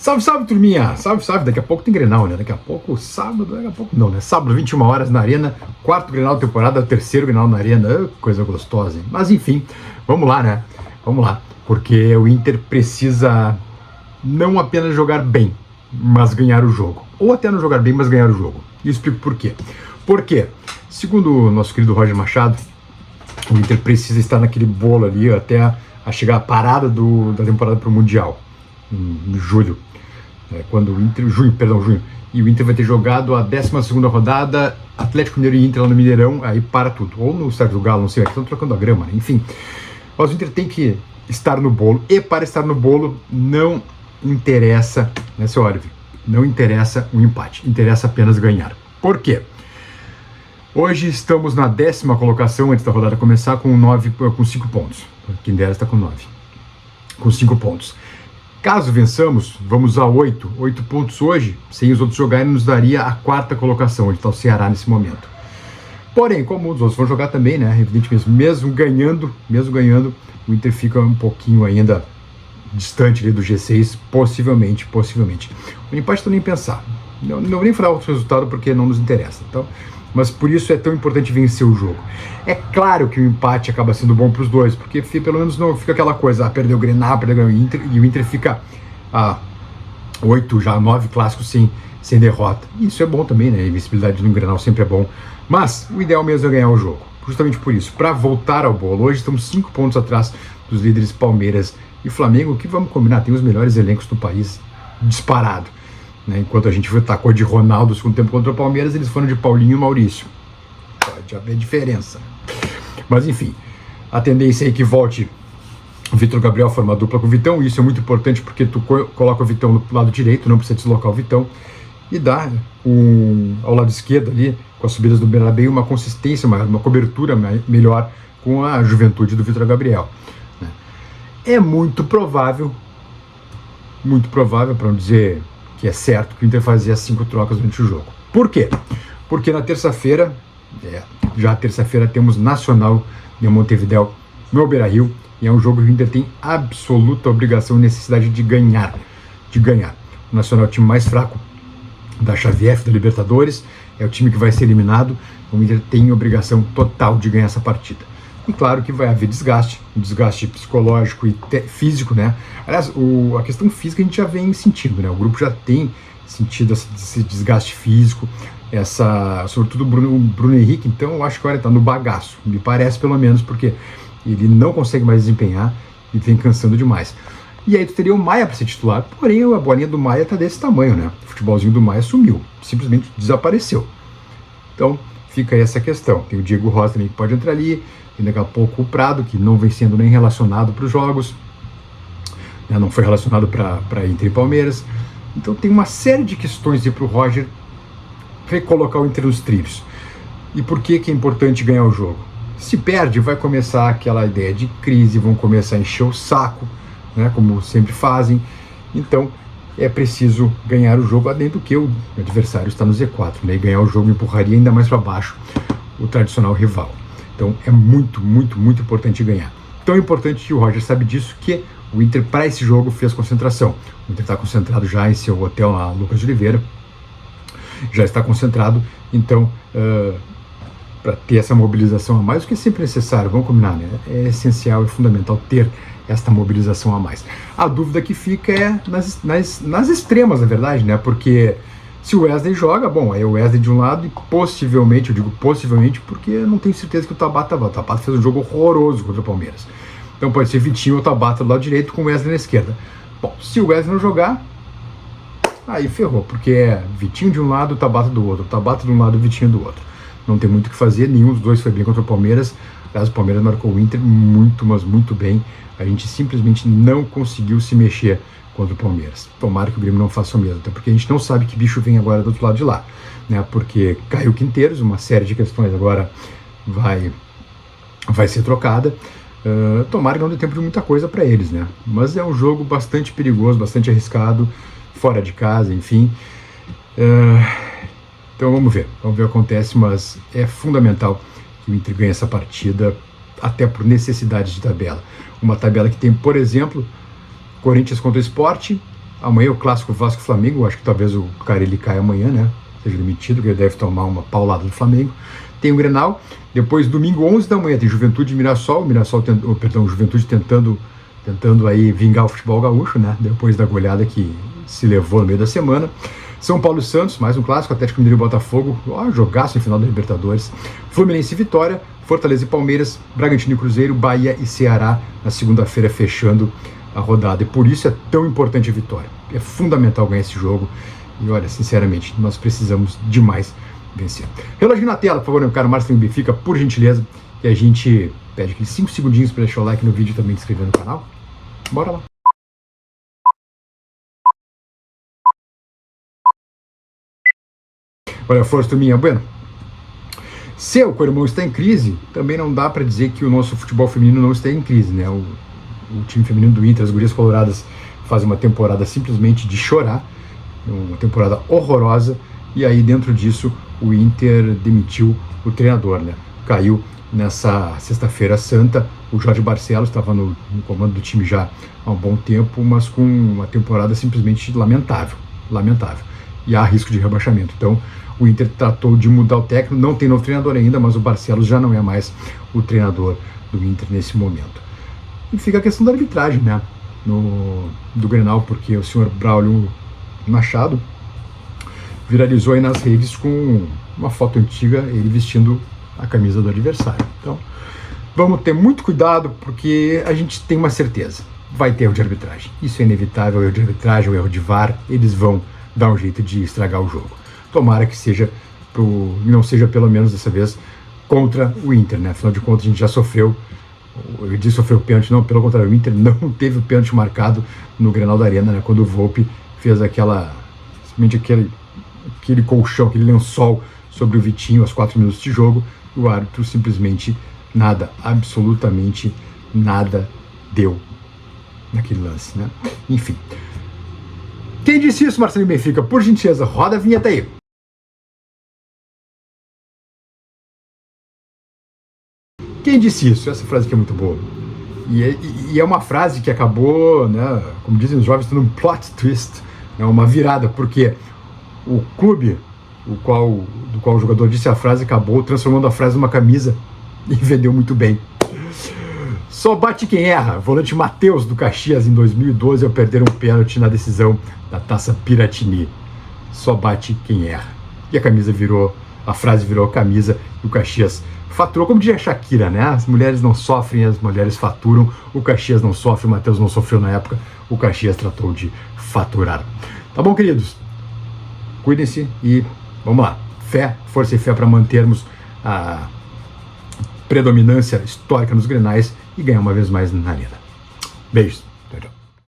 Salve, salve, turminha! Salve, salve! Daqui a pouco tem Grenal, né? Daqui a pouco, sábado, daqui a pouco não, né? Sábado, 21 horas na Arena, quarto Grenal da temporada, terceiro Grenal na Arena, coisa gostosa, hein? Mas enfim, vamos lá, né? Vamos lá, porque o Inter precisa não apenas jogar bem, mas ganhar o jogo. Ou até não jogar bem, mas ganhar o jogo. E explico por quê. Porque, segundo o nosso querido Roger Machado, o Inter precisa estar naquele bolo ali até a chegar a parada da temporada para o Mundial, em julho. Quando o Inter, junho, e o Inter vai ter jogado a 12ª rodada, Atlético Mineiro e Inter lá no Mineirão, aí para tudo, ou no estádio do Galo, não sei, aqui estão trocando a grama, né? Enfim, mas o Inter tem que estar no bolo, e para estar no bolo não interessa, né, seu Oliver, não interessa o empate, interessa apenas ganhar. Por quê? Hoje estamos na 10ª colocação, antes da rodada começar, com 5 pontos, quem dera está com 9, com 5 pontos. Caso vençamos, vamos a 8 pontos hoje, sem os outros jogarem, nos daria a 4ª colocação, onde está o Ceará nesse momento. Porém, como os outros vão jogar também, né, evidentemente, mesmo ganhando, o Inter fica um pouquinho ainda distante ali do G6, possivelmente. O empate não nem pensar, não vou nem falar outro resultado porque não nos interessa, então, mas por isso é tão importante vencer o jogo. É claro que o empate acaba sendo bom para os dois, porque pelo menos não fica aquela coisa, perdeu o Grenal, perdeu o Inter, e o Inter fica a 9 clássicos sem derrota. Isso é bom também, né? A invencibilidade no Grenal sempre é bom, mas o ideal mesmo é ganhar o jogo, justamente por isso, para voltar ao bolo. Hoje estamos 5 pontos atrás dos líderes Palmeiras e Flamengo, que vamos combinar, tem os melhores elencos do país, disparado. Enquanto a gente tacou de Ronaldo no segundo tempo contra o Palmeiras, eles foram de Paulinho e Maurício. Pode haver diferença. Mas enfim, a tendência é que volte o Vitor Gabriel a formar dupla com o Vitão. Isso é muito importante porque tu coloca o Vitão no lado direito, não precisa deslocar o Vitão, e dá ao lado esquerdo ali, com as subidas do Bernabéu, uma consistência maior, uma cobertura melhor com a juventude do Vitor Gabriel. É muito provável, para não dizer que é certo, que o Inter fazia as 5 trocas durante o jogo. Por quê? Porque na terça-feira, temos Nacional de Montevidéu no Beira-Rio, e é um jogo que o Inter tem absoluta obrigação e necessidade de ganhar. O Nacional é o time mais fraco da chave F da Libertadores, é o time que vai ser eliminado, o Inter tem obrigação total de ganhar essa partida. E claro que vai haver um desgaste psicológico e físico, né? Aliás, a questão física a gente já vem sentindo, né? O grupo já tem sentido esse desgaste físico, sobretudo o Bruno Henrique, então eu acho que agora está no bagaço, me parece pelo menos, porque ele não consegue mais desempenhar e vem cansando demais. E aí tu teria o Maia para ser titular, porém a bolinha do Maia está desse tamanho, né? O futebolzinho do Maia sumiu, simplesmente desapareceu. Então fica aí essa questão. Tem o Diego Rosa também que pode entrar ali, e daqui a pouco o Prado, que não vem sendo nem relacionado para os jogos, né, não foi relacionado para Inter e Palmeiras. Então tem uma série de questões aí para o Roger recolocar o Inter nos trilhos. E por que é importante ganhar o jogo? Se perde, vai começar aquela ideia de crise, vão começar a encher o saco, né, como sempre fazem. Então é preciso ganhar o jogo, além do que o adversário está no Z4, né, e ganhar o jogo empurraria ainda mais para baixo o tradicional rival. Então é muito importante ganhar. Tão importante que o Roger sabe disso, que o Inter, para esse jogo, fez concentração. O Inter está concentrado já em seu hotel lá, Lucas de Oliveira, já está concentrado, então, para ter essa mobilização a mais, o que é sempre necessário, vamos combinar, né? É essencial e fundamental ter esta mobilização a mais. A dúvida que fica é nas extremas, na verdade, né? Porque se o Wesley joga, bom, aí o Wesley de um lado e possivelmente, eu digo possivelmente porque eu não tenho certeza que o Tabata vai. O Tabata fez um jogo horroroso contra o Palmeiras. Então pode ser Vitinho ou Tabata do lado direito com o Wesley na esquerda. Bom, se o Wesley não jogar, aí ferrou, porque é Vitinho de um lado, Tabata do outro. Tabata de um lado e Vitinho do outro. Não tem muito o que fazer, nenhum dos dois foi bem contra o Palmeiras. Aliás, o Palmeiras marcou o Inter mas muito bem. A gente simplesmente não conseguiu se mexer contra o Palmeiras. Tomara que o Grêmio não faça o mesmo, até porque a gente não sabe que bicho vem agora do outro lado de lá, né? Porque caiu Quinteiros, uma série de questões agora vai ser trocada. Tomara que não dê tempo de muita coisa para eles, né? Mas é um jogo bastante perigoso, bastante arriscado, fora de casa, enfim. Então vamos ver o que acontece, mas é fundamental que o Inter ganhe essa partida, até por necessidade de tabela. Uma tabela que tem, por exemplo, Corinthians contra o Sport, Amanhã o clássico Vasco-Flamengo, acho que talvez o Carille caia amanhã, né? Seja demitido, que ele deve tomar uma paulada do Flamengo. Tem o Grenal, depois domingo 11 da manhã tem Juventude e Mirassol, Juventude tentando aí vingar o futebol gaúcho, né? Depois da goleada que se levou no meio da semana. São Paulo e Santos, mais um clássico, Atlético Mineiro e Botafogo, jogaço em final da Libertadores. Fluminense e Vitória, Fortaleza e Palmeiras, Bragantino e Cruzeiro, Bahia e Ceará na segunda-feira fechando a rodada. E por isso é tão importante a vitória. É fundamental ganhar esse jogo. E olha, sinceramente, nós precisamos demais vencer. Reloginho na tela, por favor, meu caro Marcelinho Benfica, por gentileza. E a gente pede aqueles 5 segundinhos para deixar o like no vídeo e também se inscrever no canal. Bora lá. Olha, força turminha, bueno. Se o Coirmão está em crise, também não dá para dizer que o nosso futebol feminino não está em crise, né? O time feminino do Inter, as gurias coloradas, fazem uma temporada simplesmente de chorar, uma temporada horrorosa, e aí dentro disso o Inter demitiu o treinador, né? Caiu nessa sexta-feira santa, o Jorge Barcelos estava no comando do time já há um bom tempo, mas com uma temporada simplesmente lamentável, e há risco de rebaixamento. Então o Inter tratou de mudar o técnico, não tem novo treinador ainda, mas o Barcelos já não é mais o treinador do Inter nesse momento. E fica a questão da arbitragem, né, do Grenal, porque o senhor Braulio Machado viralizou aí nas redes com uma foto antiga, ele vestindo a camisa do adversário. Então, vamos ter muito cuidado, porque a gente tem uma certeza, vai ter erro de arbitragem. Isso é inevitável, o erro de arbitragem, o erro de VAR, eles vão dar um jeito de estragar o jogo. Tomara que seja, não seja pelo menos dessa vez, contra o Inter, né? Afinal de contas, a gente já sofreu, eu disse sofreu pênalti, não, pelo contrário, o Inter não teve o pênalti marcado no Grenal da Arena, né? Quando o Volpi fez simplesmente aquele colchão, aquele lençol sobre o Vitinho aos 4 minutos de jogo, o árbitro simplesmente nada, absolutamente nada deu naquele lance, né? Enfim. Quem disse isso, Marcelinho Benfica? Por gentileza, roda a vinheta aí. Quem disse isso? Essa frase aqui é muito boa. E é uma frase que acabou, né, como dizem os jovens, tendo um plot twist, né, uma virada, porque o clube do qual o jogador disse a frase acabou transformando a frase numa camisa e vendeu muito bem. Só bate quem erra. Volante Matheus do Caxias em 2012 ao perder um pênalti na decisão da Taça Piratini. Só bate quem erra. E a frase virou camisa e o Caxias faturou, como diria a Shakira, né? As mulheres não sofrem, as mulheres faturam. O Caxias não sofre, o Matheus não sofreu na época. O Caxias tratou de faturar. Tá bom, queridos? Cuidem-se e vamos lá. Fé, força e fé para mantermos a predominância histórica nos Grenais e ganhar uma vez mais na arena. Beijos.